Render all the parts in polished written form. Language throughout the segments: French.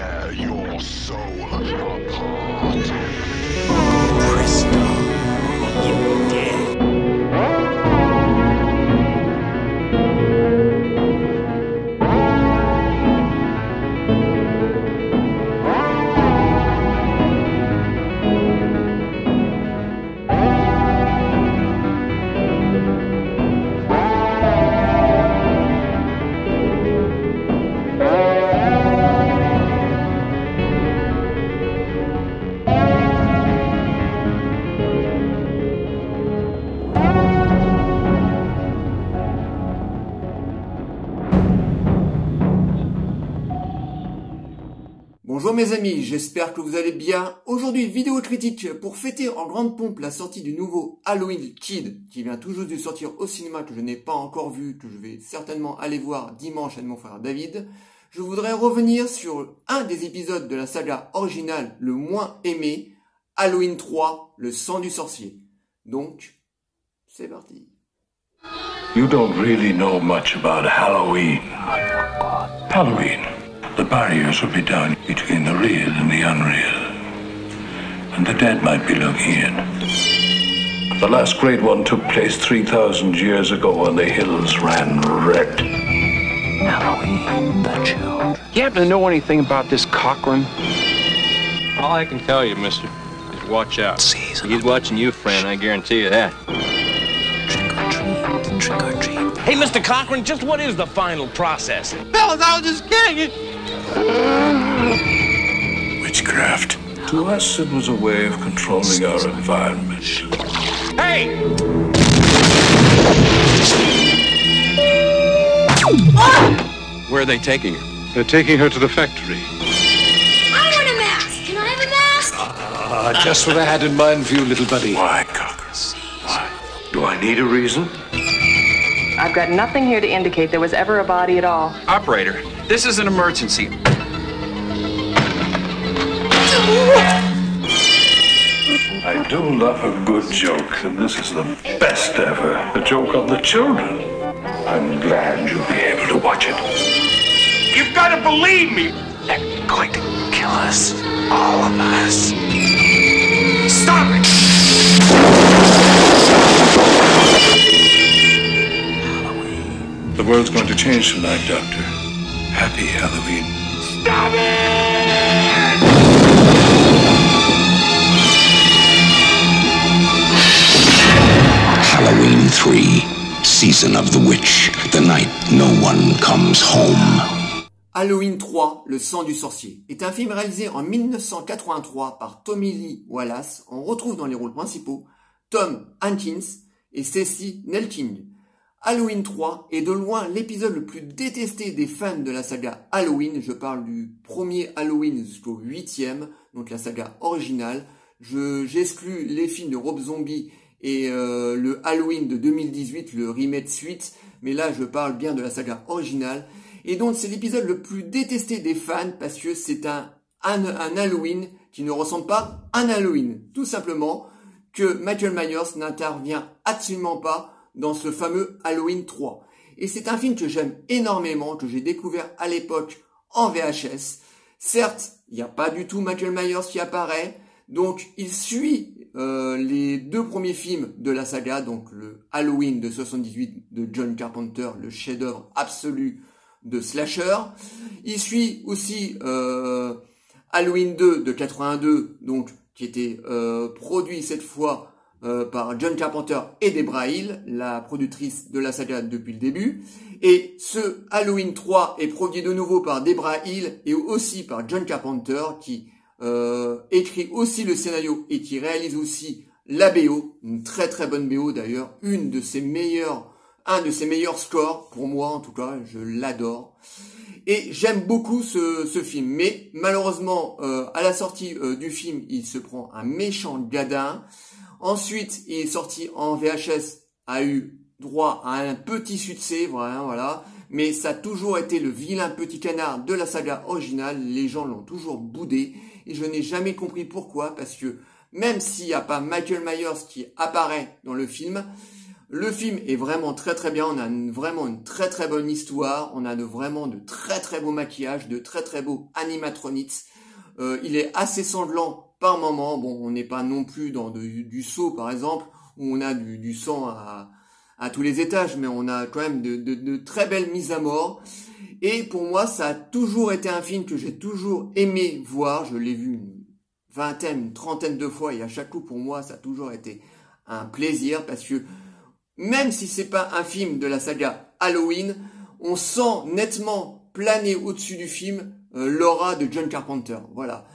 tear your soul apart. Presto, you're dead. Bonjour mes amis, j'espère que vous allez bien. Aujourd'hui, vidéo critique pour fêter en grande pompe la sortie du nouveau Halloween Kid qui vient tout juste de sortir au cinéma, que je n'ai pas encore vu, que je vais certainement aller voir dimanche avec mon frère David. Je voudrais revenir sur un des épisodes de la saga originale le moins aimé, Halloween 3, le sang du sorcier. Donc, c'est parti. You don't really know much about Halloween. Halloween. The barriers will be down between the real and the unreal. And the dead might be looking in. The last great one took place 3,000 years ago when the hills ran red. Halloween, the children. You happen to know anything about this Cochran? All I can tell you, mister, is watch out. Season He's watching you, friend, I guarantee you that. Trick or treat, trick or treat. Hey, Mr. Cochran, just what is the final process? Fellas, I was just kidding. Witchcraft. To us, it was a way of controlling our environment. Hey! Where are they taking her? They're taking her to the factory. I want a mask. Can I have a mask? Just what I had in mind for you, little buddy. Why, Cocker? Why? Do I need a reason? I've got nothing here to indicate there was ever a body at all. Operator, this is an emergency. I do love a good joke, and this is the best ever. A joke on the children. I'm glad you'll be able to watch it. You've got to believe me. They're going to kill us. All of us. Stop it! Halloween. The world's going to change tonight, Doctor. Happy Halloween. Stop it! Halloween 3, Season of the Witch, the night no one comes home. Halloween 3, le sang du sorcier, est un film réalisé en 1983 par Tommy Lee Wallace. On retrouve dans les rôles principaux Tom Hankins et Ceci Nelking. Halloween 3 est de loin l'épisode le plus détesté des fans de la saga Halloween. Je parle du premier Halloween jusqu'au 8e, donc la saga originale. J'exclus les films de Rob Zombie et le Halloween de 2018, le remake suite, mais là je parle bien de la saga originale. Et donc c'est l'épisode le plus détesté des fans parce que c'est un Halloween qui ne ressemble pas à un Halloween. Tout simplement que Michael Myers n'intervient absolument pas dans ce fameux Halloween 3. Et c'est un film que j'aime énormément, que j'ai découvert à l'époque en VHS. Certes, il n'y a pas du tout Michael Myers qui apparaît, donc il suit les deux premiers films de la saga, donc le Halloween de 78 de John Carpenter, le chef-d'œuvre absolu de slasher. Il suit aussi Halloween 2 de 82, donc qui était produit cette fois par John Carpenter et Debra Hill, la productrice de la saga depuis le début. Et ce Halloween 3 est produit de nouveau par Debra Hill et aussi par John Carpenter, qui écrit aussi le scénario et qui réalise aussi la BO, une très très bonne BO d'ailleurs, un de ses meilleurs scores, pour moi en tout cas, je l'adore. Et j'aime beaucoup ce film, mais malheureusement, à la sortie du film, il se prend un méchant gadin. Ensuite, il est sorti en VHS, a eu droit à un petit succès, voilà. Mais ça a toujours été le vilain petit canard de la saga originale. Les gens l'ont toujours boudé. Et je n'ai jamais compris pourquoi, parce que même s'il n'y a pas Michael Myers qui apparaît dans le film, Le film est vraiment très très bien, on a vraiment une très très bonne histoire, on a vraiment de très très beaux maquillages, de très très beaux animatronics. Il est assez sanglant par moment, bon on n'est pas non plus dans du saut par exemple, où on a du sang à tous les étages, mais on a quand même de très belles mises à mort. Et pour moi, ça a toujours été un film que j'ai toujours aimé voir. Je l'ai vu une vingtaine, une trentaine de fois, et à chaque coup, pour moi, ça a toujours été un plaisir, parce que même si c'est pas un film de la saga Halloween, on sent nettement planer au-dessus du film l'aura de John Carpenter. Voilà.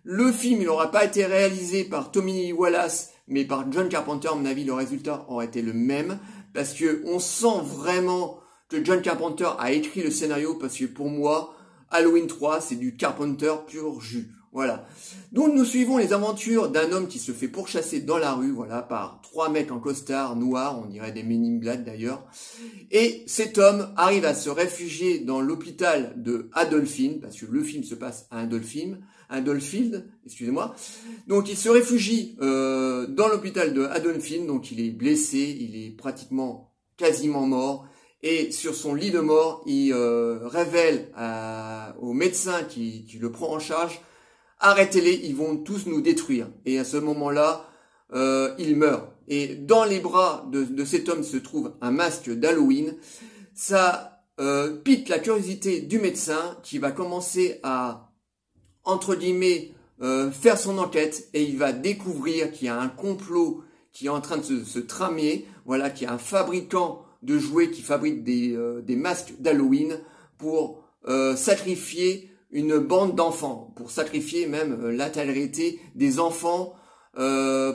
Le film, il n'aura pas été réalisé par Tommy Lee Wallace, mais par John Carpenter. À mon avis, le résultat aurait été le même, parce que on sent vraiment que John Carpenter a écrit le scénario, parce que pour moi, Halloween 3, c'est du Carpenter pur jus. Voilà. Donc nous suivons les aventures d'un homme qui se fait pourchasser dans la rue, voilà, par 3 mecs en costard noir, on dirait des Men in Black d'ailleurs. Et cet homme arrive à se réfugier dans l'hôpital de Haddonfield, parce que le film se passe à Haddonfield, excusez-moi. Donc il se réfugie dans l'hôpital de Haddonfield, donc il est blessé, il est pratiquement quasiment mort. Et sur son lit de mort, il révèle au médecin qui le prend en charge: arrêtez-les, ils vont tous nous détruire. Et à ce moment-là, il meurt. Et dans les bras de cet homme se trouve un masque d'Halloween. Ça pique la curiosité du médecin, qui va commencer à, entre guillemets, faire son enquête, et il va découvrir qu'il y a un complot qui est en train de se tramer, voilà, qu'il y a un fabricant de jouets qui fabrique des masques d'Halloween pour sacrifier une bande d'enfants, pour sacrifier même l'intégrité des enfants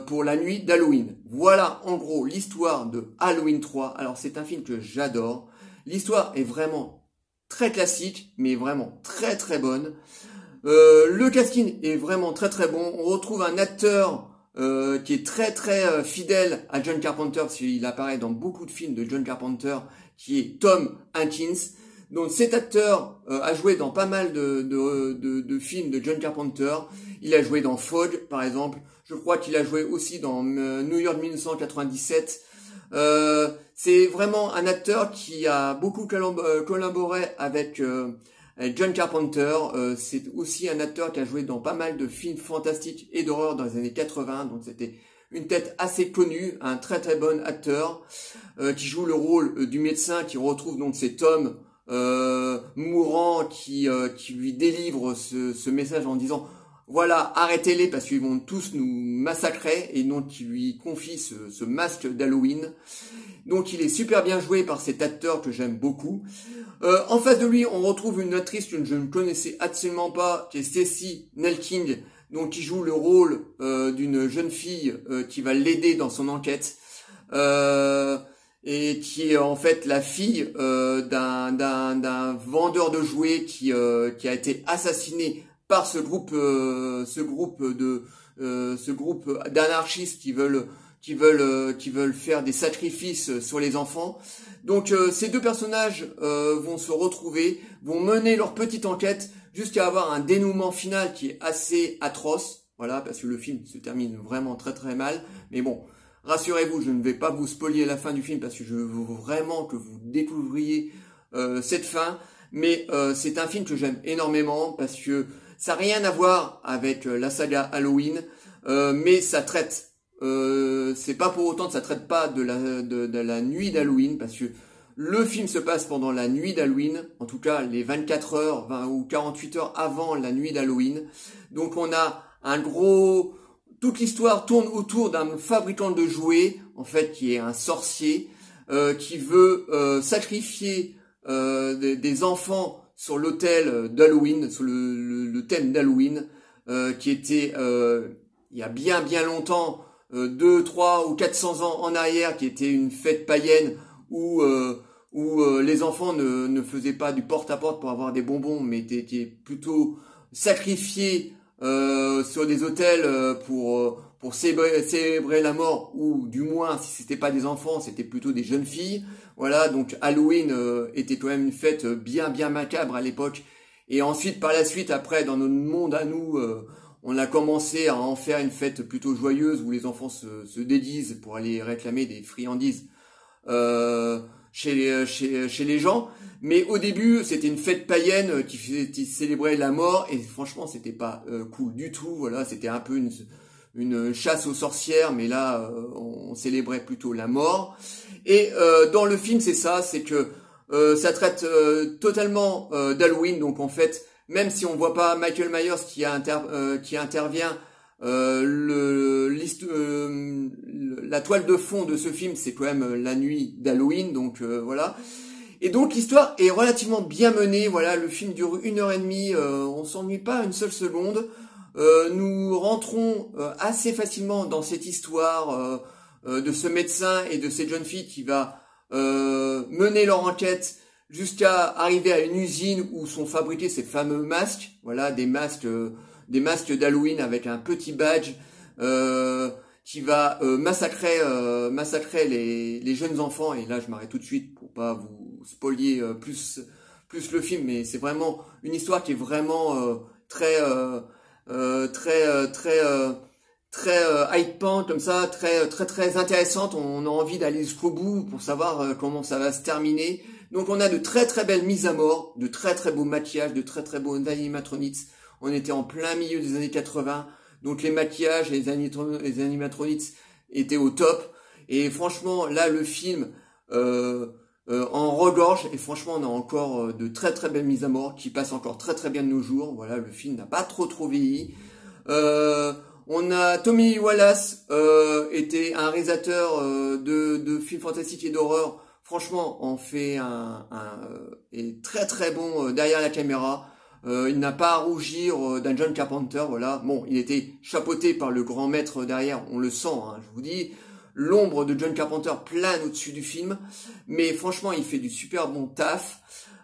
pour la nuit d'Halloween. Voilà en gros l'histoire de Halloween 3. Alors c'est un film que j'adore. L'histoire est vraiment très classique, mais vraiment très très bonne. Le casting est vraiment très très bon. On retrouve un acteur qui est très très fidèle à John Carpenter, parce qu'il apparaît dans beaucoup de films de John Carpenter, qui est Tom Atkins. Donc cet acteur a joué dans pas mal de films de John Carpenter. Il a joué dans Fog par exemple. Je crois qu'il a joué aussi dans New York 1997. C'est vraiment un acteur qui a beaucoup collaboré avec John Carpenter. C'est aussi un acteur qui a joué dans pas mal de films fantastiques et d'horreur dans les années 80. Donc c'était une tête assez connue, un très très bon acteur qui joue le rôle du médecin qui retrouve donc cet homme mourant qui lui délivre ce message en disant: voilà, arrêtez-les parce qu'ils vont tous nous massacrer, et donc qui lui confie ce masque d'Halloween. Donc il est super bien joué par cet acteur que j'aime beaucoup. En face de lui, on retrouve une actrice que je ne connaissais absolument pas, qui est Stacey Nelking, donc qui joue le rôle d'une jeune fille qui va l'aider dans son enquête. Et qui est en fait la fille d'un vendeur de jouets qui a été assassiné par ce groupe d'anarchistes qui veulent faire des sacrifices sur les enfants. Donc ces deux personnages vont se retrouver, vont mener leur petite enquête jusqu'à avoir un dénouement final qui est assez atroce. Voilà, parce que le film se termine vraiment très très mal. Mais bon, rassurez-vous, je ne vais pas vous spoiler la fin du film parce que je veux vraiment que vous découvriez cette fin. Mais c'est un film que j'aime énormément parce que ça n'a rien à voir avec la saga Halloween, mais ça traite. C'est pas pour autant que ça traite pas de la nuit d'Halloween, parce que le film se passe pendant la nuit d'Halloween, en tout cas les 24 heures, 20 ou 48 heures avant la nuit d'Halloween. Donc on a toute l'histoire tourne autour d'un fabricant de jouets, en fait, qui est un sorcier, qui veut sacrifier des enfants sur l'autel d'Halloween, sur le thème d'Halloween, qui était il y a bien longtemps, 2, 3 ou 400 ans en arrière, qui était une fête païenne où les enfants ne faisaient pas du porte-à-porte pour avoir des bonbons, mais étaient plutôt sacrifiés sur des autels pour célébrer la mort, ou du moins, si c'était pas des enfants, c'était plutôt des jeunes filles. Voilà, donc Halloween était quand même une fête bien macabre à l'époque. Et ensuite, par la suite, après, dans notre monde à nous, on a commencé à en faire une fête plutôt joyeuse où les enfants se déguisent pour aller réclamer des friandises chez les gens. Mais au début, c'était une fête païenne qui célébrait la mort, et franchement, c'était pas cool du tout. Voilà, c'était un peu une chasse aux sorcières, mais là, on célébrait plutôt la mort. Et dans le film, c'est ça, c'est que ça traite totalement d'Halloween. Donc en fait, même si on voit pas Michael Myers qui intervient, la toile de fond de ce film, c'est quand même la nuit d'Halloween. Donc voilà. Et donc l'histoire est relativement bien menée. Voilà, le film dure 1h30. On s'ennuie pas une seule seconde. Nous rentrons assez facilement dans cette histoire de ce médecin et de cette jeune fille qui va mener leur enquête jusqu'à arriver à une usine où sont fabriqués ces fameux masques. Voilà, des masques d'Halloween avec un petit badge qui va massacrer les jeunes enfants. Et là, je m'arrête tout de suite pour pas vous spoiler plus le film, mais c'est vraiment une histoire qui est vraiment très hypant comme ça, très intéressante. On a envie d'aller jusqu'au bout pour savoir comment ça va se terminer. Donc on a de très belles mises à mort, de très beaux maquillages, de très beaux animatronics. On était en plein milieu des années 80, donc les maquillages et les animatronics étaient au top. Et franchement, là le film en regorge, et franchement on a encore de très belles mises à mort qui passent encore très bien de nos jours. Voilà, le film n'a pas trop vieilli. On a Tommy Lee Wallace, était un réalisateur de films fantastiques et d'horreur. Franchement, on fait est très bon derrière la caméra. Il n'a pas à rougir d'un John Carpenter. Voilà. Bon, il était chapeauté par le grand maître derrière, on le sent. Hein, je vous dis, l'ombre de John Carpenter plane au-dessus du film, mais franchement, il fait du super bon taf.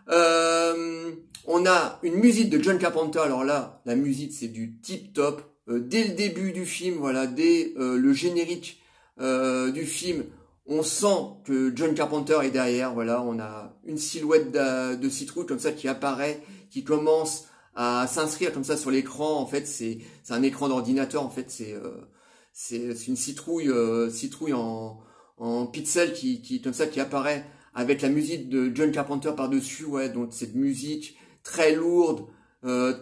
On a une musique de John Carpenter. Alors là, la musique, c'est du tip top. Dès le début du film, voilà, dès le générique du film, on sent que John Carpenter est derrière. Voilà, on a une silhouette de citrouille comme ça qui apparaît, qui commence à s'inscrire comme ça sur l'écran. En fait, c'est un écran d'ordinateur. En fait, c'est une citrouille en pixel qui comme ça qui apparaît avec la musique de John Carpenter par-dessus. Ouais, donc cette musique très lourde,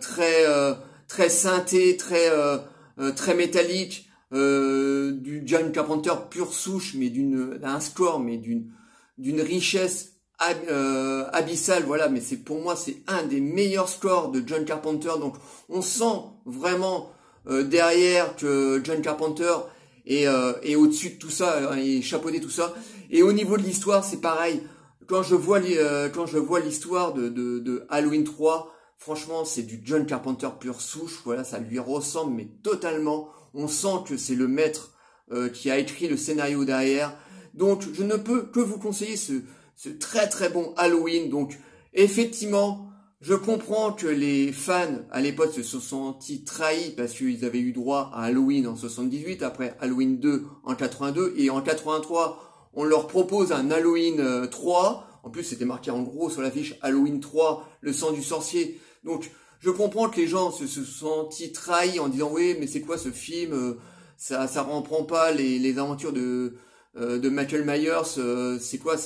très synthé, très métallique. Du John Carpenter pure souche, mais d'un score, mais d'une richesse abyssale. Voilà, mais pour moi c'est un des meilleurs scores de John Carpenter. Donc on sent vraiment derrière que John Carpenter est au-dessus de tout ça, et chapeauté tout ça. Et au niveau de l'histoire, c'est pareil. Quand je vois l'histoire de Halloween 3, franchement, c'est du John Carpenter pure souche. Voilà, ça lui ressemble, mais totalement. On sent que c'est le maître qui a écrit le scénario derrière. Donc, je ne peux que vous conseiller ce très bon Halloween. Donc, effectivement, je comprends que les fans, à l'époque, se sont sentis trahis parce qu'ils avaient eu droit à Halloween en 78, après Halloween 2 en 82, et en 83, on leur propose un Halloween 3. En plus, c'était marqué en gros sur l'affiche Halloween 3, le sang du sorcier. Donc, je comprends que les gens se sont sentis trahis en disant oui, mais c'est quoi ce film, ça reprend pas les aventures de Michael Myers, c'est quoi,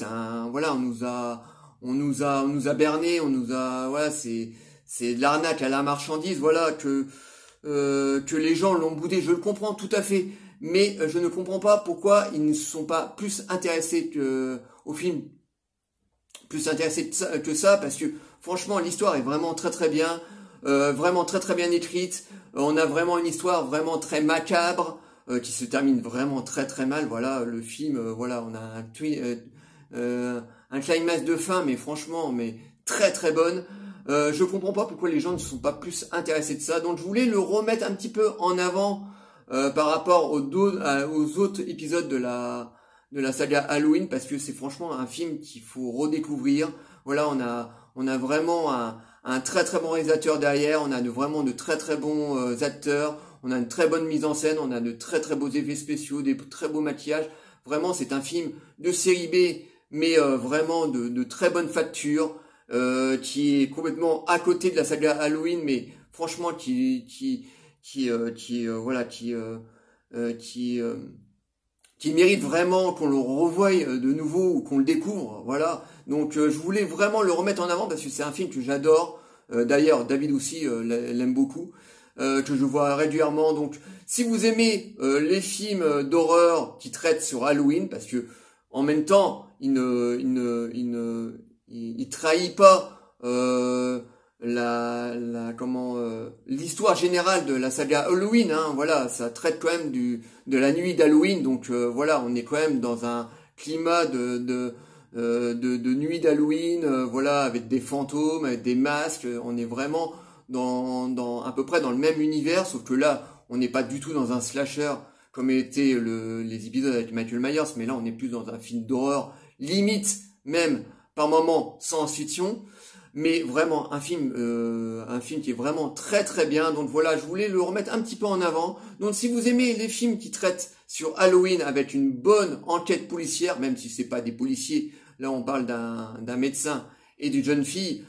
voilà, on nous a berné, voilà, c'est de l'arnaque à la marchandise. Voilà, que les gens l'ont boudé, je le comprends tout à fait, mais je ne comprends pas pourquoi ils ne sont pas plus intéressés au film, plus intéressés que ça, parce que franchement l'histoire est vraiment très bien. Vraiment très bien écrite. On a vraiment une histoire vraiment très macabre qui se termine vraiment très mal. Voilà, le film, voilà, on a un climax de fin, mais franchement, mais très bonne. Je comprends pas pourquoi les gens ne sont pas plus intéressés de ça. Donc je voulais le remettre un petit peu en avant par rapport aux autres épisodes de la saga Halloween, parce que c'est franchement un film qu'il faut redécouvrir. Voilà, on a vraiment un très bon réalisateur derrière, on a vraiment de très bons acteurs, on a une très bonne mise en scène, on a de très beaux effets spéciaux, des très beaux maquillages. Vraiment, c'est un film de série B, mais vraiment de très bonne facture, qui est complètement à côté de la saga Halloween, mais franchement qui qui mérite vraiment qu'on le revoie de nouveau ou qu'on le découvre, voilà. Donc je voulais vraiment le remettre en avant parce que c'est un film que j'adore. D'ailleurs, David aussi l'aime beaucoup, que je vois régulièrement. Donc si vous aimez les films d'horreur qui traitent sur Halloween, parce que en même temps, il trahit pas l'histoire générale de la saga Halloween, hein, voilà, ça traite quand même de la nuit d'Halloween, donc voilà, on est quand même dans un climat de nuit d'Halloween, voilà, avec des fantômes, avec des masques, on est vraiment dans à peu près dans le même univers, sauf que là, on n'est pas du tout dans un slasher comme étaient les épisodes avec Michael Myers, mais là, on est plus dans un film d'horreur, limite même par moments science-fiction. Mais vraiment un film qui est vraiment très très bien. Donc voilà, je voulais le remettre un petit peu en avant. Donc si vous aimez les films qui traitent sur Halloween avec une bonne enquête policière, même si c'est pas des policiers, là on parle d'un médecin et d'une jeune fille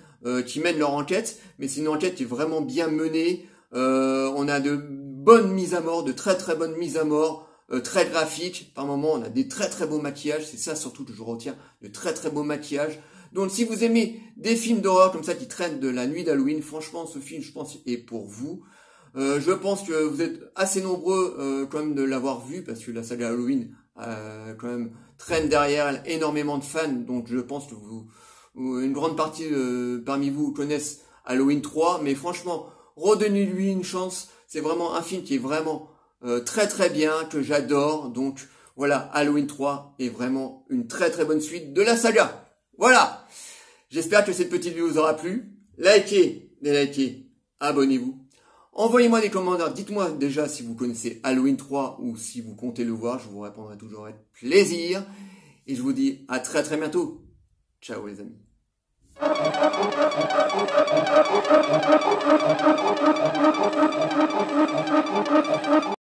qui mènent leur enquête, mais c'est une enquête qui est vraiment bien menée. On a de bonnes mises à mort, de très très bonnes mises à mort, très graphiques. Par moments, on a des très très beaux maquillages. C'est ça surtout que je retiens, de très très beaux maquillages. Donc si vous aimez des films d'horreur comme ça qui traitent de la nuit d'Halloween, franchement ce film je pense est pour vous. Je pense que vous êtes assez nombreux quand même de l'avoir vu parce que la saga Halloween quand même traîne derrière elle énormément de fans. Donc je pense que une grande partie parmi vous connaissent Halloween 3. Mais franchement, redonnez-lui une chance. C'est vraiment un film qui est vraiment très très bien, que j'adore. Donc voilà, Halloween 3 est vraiment une très très bonne suite de la saga. Voilà, j'espère que cette petite vidéo vous aura plu. Likez, délikez, abonnez-vous. Envoyez-moi des commentaires, dites-moi déjà si vous connaissez Halloween 3 ou si vous comptez le voir, je vous répondrai toujours avec plaisir. Et je vous dis à très très bientôt. Ciao les amis.